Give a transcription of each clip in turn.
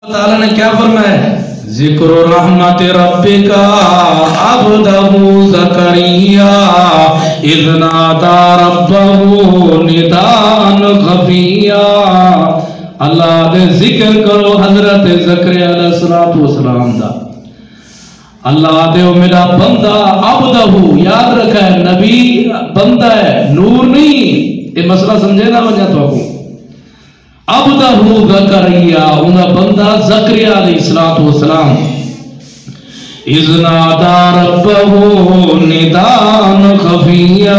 تعالیٰ نے کیا فرمایا؟ ذکر رحمت ربک عبدہ زکریا اذ نادى ربہ نداء خفیا۔ اللہ دے ذکر کرو حضرت زکریا علیہ السلام دا۔ اللہ دے میرا بندہ عبدہ، یاد رکھا ہے نبی بندہ ہے، نور نہیں۔ یہ مسئلہ سمجھے نا وجہ تو کو عبدہ زکریا، انہا بندہ زکریا علیہ السلام اذ نادى ربہ نداء خفیا۔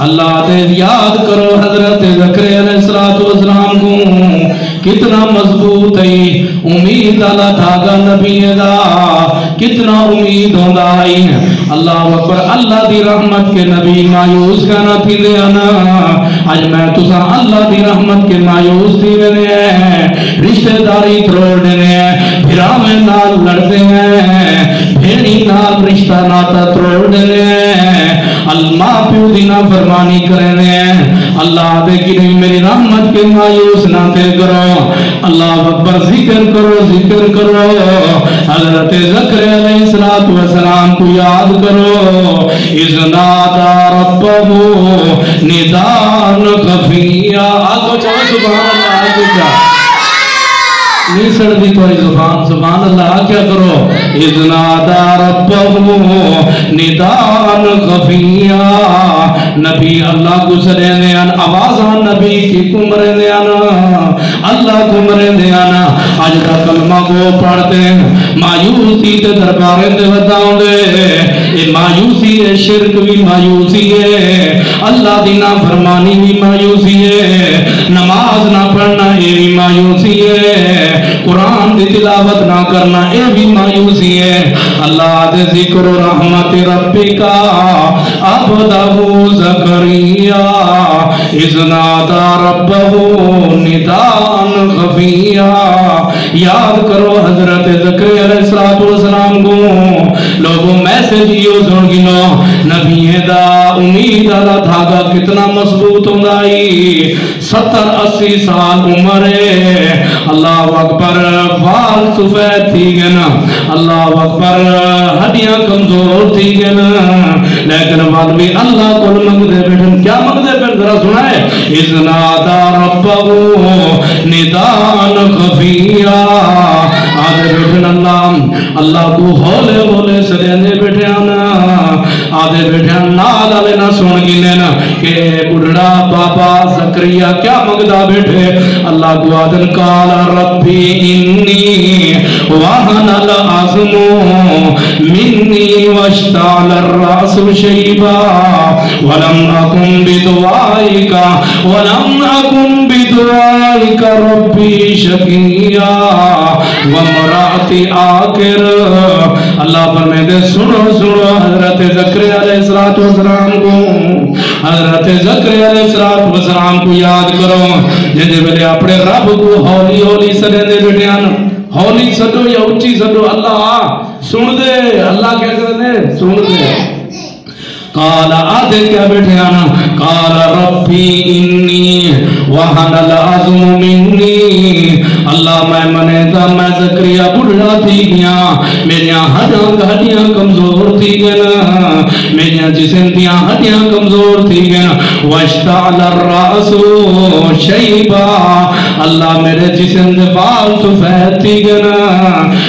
اللہ دے یاد کرو حضرت زکریا علیہ السلام کو کتنا مضبوط ہے امید اللہ دھاگا نبی دا، کتنا امید ہوندہ ہے۔ اللہ اکبر، اللہ دی رحمت کے نبی مایوس کا نہ تھی دے آنا۔ آج میں تسا اللہ دی رحمت کے مایوس تھی دینے ہیں، رشتہ داری تروڑ دینے ہیں، بھرا میں نال لڑتے ہیں، بھیڑی نال رشتہ ناتا تروڑ دینے ہیں، ماں پیو دینا فرمانی کرنے ہیں۔ اللہ دے کی نہیں میری رحمت کے مایوس نہ تے کرو۔ اللہ اکبر، ذکر کرو ذکر کرو، حضرت زکریا علیہ السلام کو یاد کرو۔ اذ نادى ربہ نداء خفیا۔ آگو چاہو سبحان اللہ، آگو چاہو نہیں سڑتی کوئی زبان، سبحان اللہ کیا کرو۔ اذ نادى ربہ نداء خفیا۔ نبی اللہ کو سرے دیان، آوازان نبی کی کمرے دیان، اللہ کمرے دیان۔ آج کا کلمہ کو پڑھتے ہیں، مایوسی تے دربارے دے بتاؤں دے، یہ مایوسی ہے، شرک بھی مایوسی ہے، اللہ دی نافرمانی بھی مایوسی ہے، نماز نہ پڑھنا یہ بھی مایوسی ہے، قرآن دی تلاوت نہ کرنا اے بھی مایوسی ہے۔ اللہ دے ذکر رحمت ربک عبدہ زکریا اذ نادى ربہ نداء خفیا۔ یاد کرو حضرت زکریا علیہ السلام کو لوگوں میسیج یہ سن گنو، نبی دا امید اللہ دھاگا کتنا مضبوط ہوندائی، 70-80 سال عمر ہے۔ اللہ اکبر، فال سفید تھی گنا، اللہ اکبر، ہڈیاں کمزور تھی گنا، لیکن بعد بھی اللہ کو منگ دے بیٹھن، کیا منگ دے بیٹھن ذرا سنائے؟ اذ نادى ربہ نداء خفیا۔ آدھے بیٹھن اللہ کو ہولے ہولے سرینے بیٹھے آنا، آدھے بیٹھن نال آلے نہ سن گینے نا کہ بڑھڑا بابا زکریا کیا مگدہ بیٹھے۔ اللہ کو آدھن قال ربی انی وہن العظم منی واشتعل الرأس شیبا ولم اکن بدعائک ربی شقیا وامرأتی عاقر۔ اللہ فرمائے دے سنو سنو حضرت زکریا علیہ السلام کو، حضرت زکریا علیہ السلام کو یاد کرو جنہیں بلے اپنے رب کو ہولی ہولی سنے دے بیٹیاں، ہولی سدو یا اچھی سدو، اللہ سن دے، اللہ کیا کرنے سن دے۔ قال آدھے کیا بیٹھے آنا، قال ربی انی وہن العظم منی۔ اللہ میں منے دا میں زکریا بڑھا تھی گیا، میریاں ہڈیاں کمزور تھی گیا، میریاں جسم دیاں ہڈیاں کمزور تھی گیا، واشتعل الرأس شیبا۔ اللہ میرے جسم دے بال سفید تھی گیا،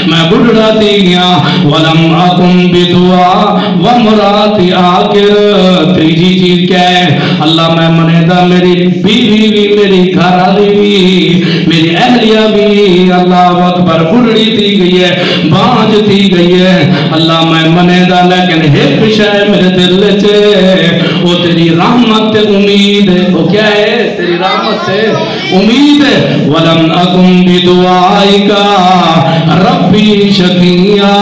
میں بڑھا تھی گیا، ولم اکن بدعا وامرأتی عاقر۔ تیجی چیز کیا ہے؟ اللہ میں منیدہ میری بیوی بھی، میری گھرالی بھی، میری اہلیہ بھی اللہ اکبر بڑھڑی تھی گئی ہے، بانج تھی گئی ہے۔ اللہ میں منیدہ لیکن ایک شے میرے دل سے وہ تیری رحمت تے امید ہے، وہ کیا ہے؟ تیری رحمت تے امید ہے۔ وَلَمْ أَكُمْ بِدُعَائِكَ رَبِّي شَقِيًّا۔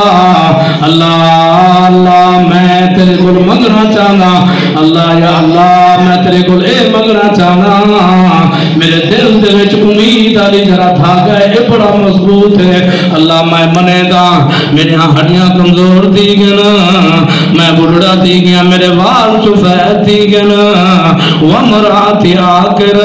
اللہ میں تیرے کو منگنا چاہنا، اللہ یا اللہ میں تیرے کو اے منگنا چاہنا میرے دل دے وچ امید والی جڑا دھاگا ہے یہ بڑا مضبوط ہے اللہ میں منے دا میرے ہڈیاں کمزور تھی گنا میں بڑھڑا تھی گیا میرے وال سفید تھی گنا ومراتی آکر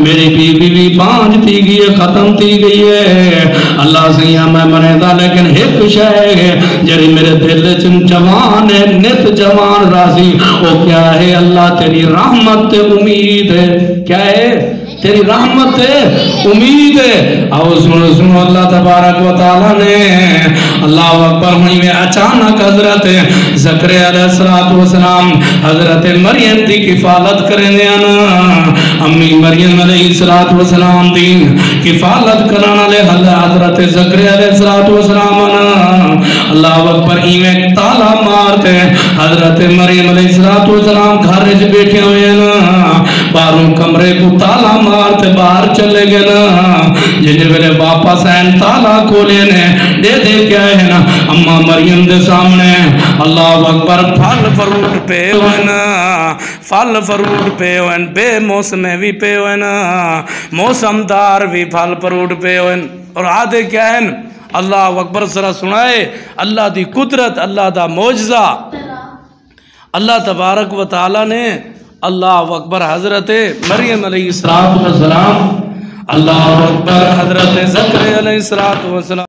میری بیوی بھی پانچ تھی گئی ختم تھی گئی ہے اللہ سیاں میں منے دا لیکن ایک شے جڑی میرے دل چن جوان ہے نت جوان راضی وہ کیا ہے اللہ تیری رحمت تے امید ہے کیا ہے تیری رحمت ہے امید ہے آؤ سنو اللہ تبارک و تعالیٰ نے اللہ اکبر ہوئی میں اچانک حضرت زکریا علیہ السلام حضرت مریم دی کفالت کریں دیا نا امی مریم علیہ السلام دی کفالت کرانا لے حضرت زکریا علیہ السلام اللہ اکبر ایمیں تالا مارتے حضرت مریم علیہ السلام گھر جو بیٹھے ہوئے نا باروں کمرے کو تالا مارتے باہر چلے گئے نا جنہیں میرے باپا سین تالا کھولے نے دے کیا ہے نا اماں مریم دے سامنے اللہ اکبر پھل فروٹ پہ ہوئے نا پھل فروٹ پہ ہوئے بے موسم بھی پہ ہوئے نا موسم دار بھی پھل فروٹ پہ ہوئے اور آدھے کیا ہے اللہ اکبر ذرا سنائے اللہ دی قدرت اللہ دا معجزہ اللہ تبارک و تعالی نے اللہ اکبر حضرت مریم علیہ السلام اللہ اکبر حضرت زکریا علیہ السلام